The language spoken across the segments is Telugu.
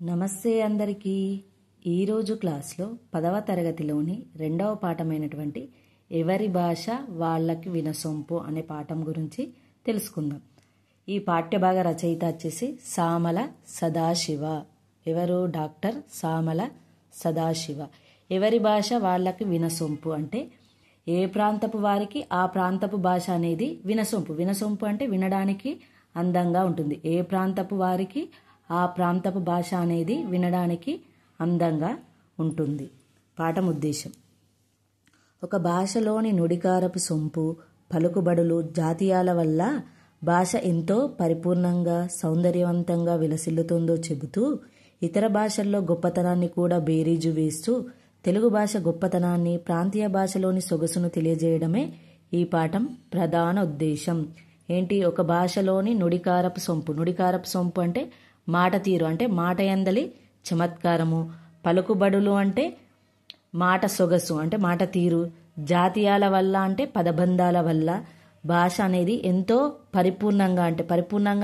నమస్తే అందరికీ. ఈరోజు క్లాస్లో 10వ తరగతిలోని 2వ పాఠమైనటువంటి ఎవరి భాష వాళ్ళకి వినసొంపు అనే పాఠం గురించి తెలుసుకుందాం. ఈ పాఠ్యభాగ రచయిత వచ్చేసి సామల సదాశివ. ఎవరు? డాక్టర్ సామల సదాశివ. ఎవరి భాష వాళ్ళకి వినసొంపు అంటే ఏ ప్రాంతపు వారికి ఆ ప్రాంతపు భాష అనేది వినసొంపు. వినసొంపు అంటే వినడానికి అందంగా ఉంటుంది. ఏ ప్రాంతపు వారికి ఆ ప్రాంతపు భాష అనేది వినడానికి అందంగా ఉంటుంది. పాఠం ఉద్దేశం: ఒక భాషలోని నుడికారపు సొంపు, పలుకుబడులు, జాతీయాల వల్ల భాష ఎంతో పరిపూర్ణంగా సౌందర్యవంతంగా విలసిల్లుతుందో చెబుతూ ఇతర భాషల్లో గొప్పతనాన్ని కూడా బేరీజు వేస్తూ తెలుగు భాష గొప్పతనాన్ని, ప్రాంతీయ భాషలోని సొగసును తెలియజేయడమే ఈ పాఠం ప్రధాన ఉద్దేశం. ఏంటి? ఒక భాషలోని నుడికారపు సొంపు. నుడికారపు సొంపు అంటే మాట తీరు, అంటే మాట యందలి చమత్కారము. పలుకుబడులు అంటే మాట సొగసు, అంటే మాట తీరు. జాతీయాల వల్ల అంటే పదబంధాల వల్ల భాష అనేది ఎంతో పరిపూర్ణంగా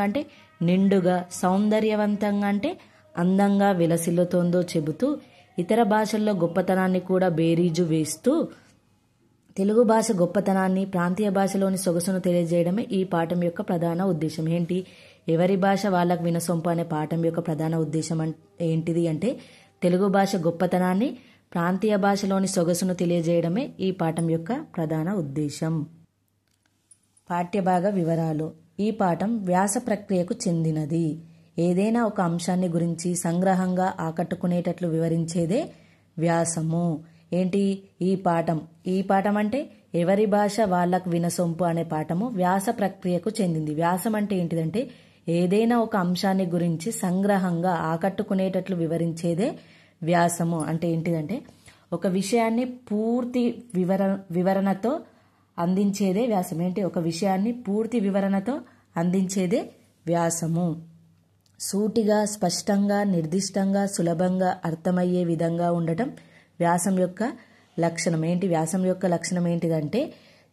అంటే నిండుగా, సౌందర్యవంతంగా అంటే అందంగా విలసిల్లుతోందో చెబుతూ ఇతర భాషల్లో గొప్పతనాన్ని కూడా బేరీజు వేస్తూ తెలుగు భాష గొప్పతనాన్ని, ప్రాంతీయ భాషలోని సొగసును తెలియజేయడమే ఈ పాఠం యొక్క ప్రధాన ఉద్దేశం. ఏంటి? ఎవరి భాష వాళ్ళకు వినసొంపు అనే పాఠం యొక్క ప్రధాన ఉద్దేశం ఏంటిది అంటే తెలుగు భాష గొప్పతనాన్ని, ప్రాంతీయ భాషలోని సొగసును తెలియజేయడమే ఈ పాఠం యొక్క ప్రధాన ఉద్దేశం. పాఠ్యభాగ వివరాలు. ఈ పాఠం వ్యాస ప్రక్రియకు చెందినది. ఏదైనా ఒక అంశాన్ని గురించి సంగ్రహంగా ఆకట్టుకునేటట్లు వివరించేదే వ్యాసము. ఏంటి? ఈ పాఠం అంటే ఎవరి భాష వాళ్ళకు వినసొంపు అనే పాఠము వ్యాస ప్రక్రియకు చెందింది. వ్యాసం అంటే ఏంటిదంటే ఏదైనా ఒక అంశాన్ని గురించి సంగ్రహంగా ఆకట్టుకునేటట్లు వివరించేదే వ్యాసము. అంటే ఏంటిదంటే ఒక విషయాన్ని పూర్తి వివరణతో అందించేదే వ్యాసం. ఏంటి? ఒక విషయాన్ని పూర్తి వివరణతో అందించేదే వ్యాసము. సూటిగా, స్పష్టంగా, నిర్దిష్టంగా, సులభంగా అర్థమయ్యే విధంగా ఉండటం వ్యాసం యొక్క లక్షణం. ఏంటి? వ్యాసం యొక్క లక్షణం ఏంటిదంటే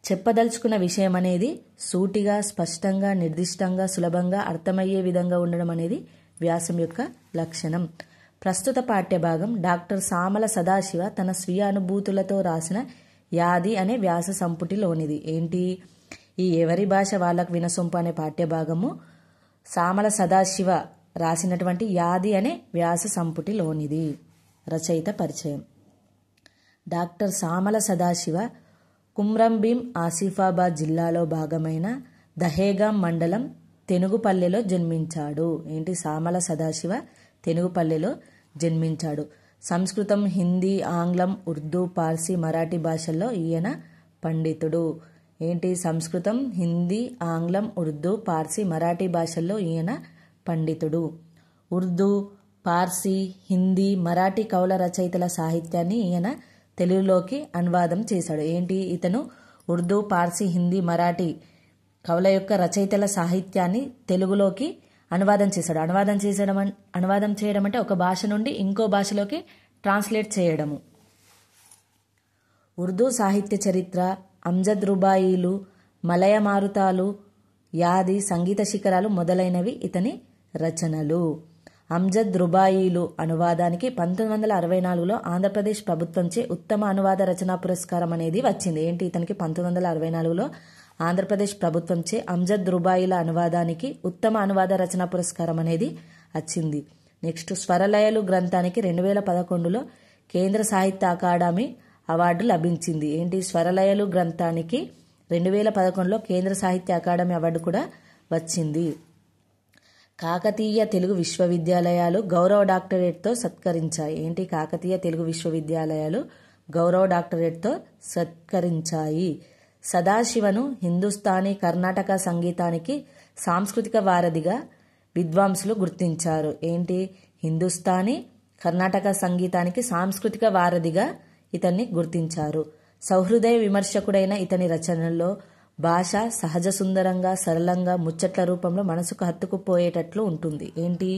చెప్పదలుచుకున్న విషయం అనేది సూటిగా, స్పష్టంగా, నిర్దిష్టంగా, సులభంగా అర్థమయ్యే విధంగా ఉండడం అనేది వ్యాసం యొక్క లక్షణం. ప్రస్తుత పాఠ్యభాగం డాక్టర్ సామల సదాశివ తన స్వీయ అనుభూతులతో రాసిన యాది అనే వ్యాస సంపుటిలోనిది. ఏంటి? ఈ ఎవరి భాష వాళ్ళకు వినసొంపు అనే పాఠ్యభాగము సామల సదాశివ రాసినటువంటి యాది అనే వ్యాస సంపుటిలోనిది. రచయిత పరిచయం: డాక్టర్ సామల సదాశివ కుమ్రంభీం ఆసిఫాబాద్ జిల్లాలో భాగమైన దహేగాం మండలం తెనుగుపల్లెలో జన్మించాడు. ఏంటి? సామల సదాశివ తెనుగుపల్లెలో జన్మించాడు. సంస్కృతం, హిందీ, ఆంగ్లం, ఉర్దూ, పార్సీ, మరాఠీ భాషల్లో ఈయన పండితుడు. ఏంటి? సంస్కృతం, హిందీ, ఆంగ్లం, ఉర్దూ, పార్సీ, మరాఠీ భాషల్లో ఈయన పండితుడు. ఉర్దూ, పార్సీ, హిందీ, మరాఠీ కవుల రచయితల సాహిత్యాన్ని ఈయన తెలుగులోకి అనువాదం చేశాడు. ఏంటి? ఇతను ఉర్దూ, పార్సీ, హిందీ, మరాఠీ కవుల యొక్క రచయితల సాహిత్యాన్ని తెలుగులోకి అనువాదం చేశాడు. అనువాదం చేయడం అంటే ఒక భాష నుండి ఇంకో భాషలోకి ట్రాన్స్లేట్ చేయడము. ఉర్దూ సాహిత్య చరిత్ర, అమ్జద్ రుబాయిలు, మలయ మారుతాలు, యాది, సంగీత శిఖరాలు మొదలైనవి ఇతని రచనలు. అమ్జద్ రుబాయిలు అనువాదానికి 1964లో ఆంధ్రప్రదేశ్ ప్రభుత్వంచే ఉత్తమ అనువాద రచనా పురస్కారం అనేది వచ్చింది. ఏంటి? ఇతనికి 1964లో ఆంధ్రప్రదేశ్ ప్రభుత్వంచే అమ్జద్ రుబాయిల అనువాదానికి ఉత్తమ అనువాద రచనా పురస్కారం అనేది వచ్చింది. నెక్స్ట్, స్వరలయలు గ్రంథానికి 2011లో కేంద్ర సాహిత్య అకాడమీ అవార్డు లభించింది. ఏంటి? స్వరలయలు గ్రంథానికి 2011లో కేంద్ర సాహిత్య అకాడమీ అవార్డు కూడా వచ్చింది. కాకతీయ తెలుగు విశ్వవిద్యాలయాలు గౌరవ డాక్టరేట్తో సత్కరించాయి. ఏంటి? కాకతీయ తెలుగు విశ్వవిద్యాలయాలు గౌరవ డాక్టరేట్తో సత్కరించాయి. సదాశివను హిందుస్థానీ, కర్ణాటక సంగీతానికి సాంస్కృతిక వారధిగా విద్వాంసులు గుర్తించారు. ఏంటి? హిందుస్థానీ, కర్ణాటక సంగీతానికి సాంస్కృతిక వారధిగా ఇతన్ని గుర్తించారు. సౌహృదయ విమర్శకుడైన ఇతని రచనల్లో భాష సహజ సుందరంగా, సరళంగా, ముచ్చట్ల రూపంలో మనసుకు హత్తుకుపోయేటట్లు ఉంటుంది. ఏంటి?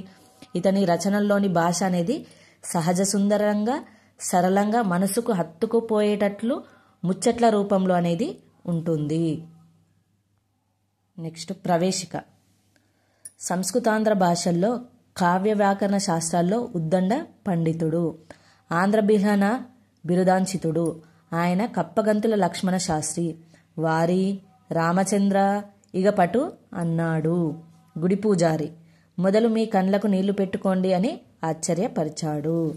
ఇతని రచనల్లోని భాష అనేది సహజ సుందరంగా, సరళంగా, మనసుకు హత్తుకుపోయేటట్లు ముచ్చట్ల రూపంలో అనేది ఉంటుంది. నెక్స్ట్, ప్రవేశిక. సంస్కృతాంధ్ర భాషల్లో కావ్య వ్యాకరణ శాస్త్రాల్లో ఉద్దండ పండితుడు. ఆంధ్రభిహన బిరుదాంచితుడు. ఆయన కప్పగంతుల లక్ష్మణ శాస్త్రి. వారి రామచంద్ర ఇగపటు అన్నాడు. గుడి పూజారి. మొదలు మీ కండ్లకు నీళ్లు పెట్టుకోండి అని ఆశ్చర్యపరిచాడు.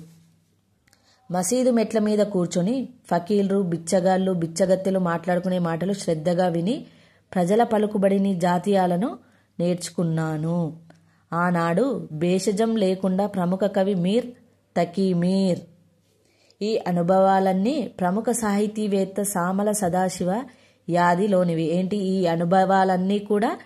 మసీదు మెట్ల మీద కూర్చొని ఫకీల్రు, బిచ్చగాళ్ళు, బిచ్చగత్తెలు మాట్లాడుకునే మాటలు శ్రద్ధగా విని ప్రజల పలుకుబడిని, జాతీయాలను నేర్చుకున్నాను. ఆనాడు భేషజం లేకుండా ప్రముఖ కవి మీర్ తకీ మీర్. ఈ అనుభవాలన్నీ ప్రముఖ సాహితీవేత్త సామల సదాశివ యాదిలోనివి. ఏంటి ఈ అనుభవాలన్నీ కూడా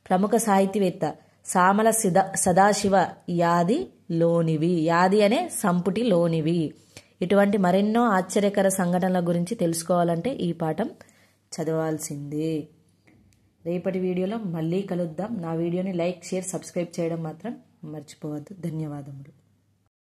ప్రముఖ సాహితీవేత్త సామల సదాశివ యాదిలోనివి. యాది అనే సంపుటిలోనివి. ఇటువంటి మరెన్నో ఆశ్చర్యకర సంఘటనల గురించి తెలుసుకోవాలంటే ఈ పాఠం చదవాల్సిందే. రేపటి వీడియోలో మళ్ళీ కలుద్దాం. నా వీడియోని లైక్, షేర్, సబ్స్క్రైబ్ చేయడం మాత్రం మర్చిపోవద్దు. ధన్యవాదములు.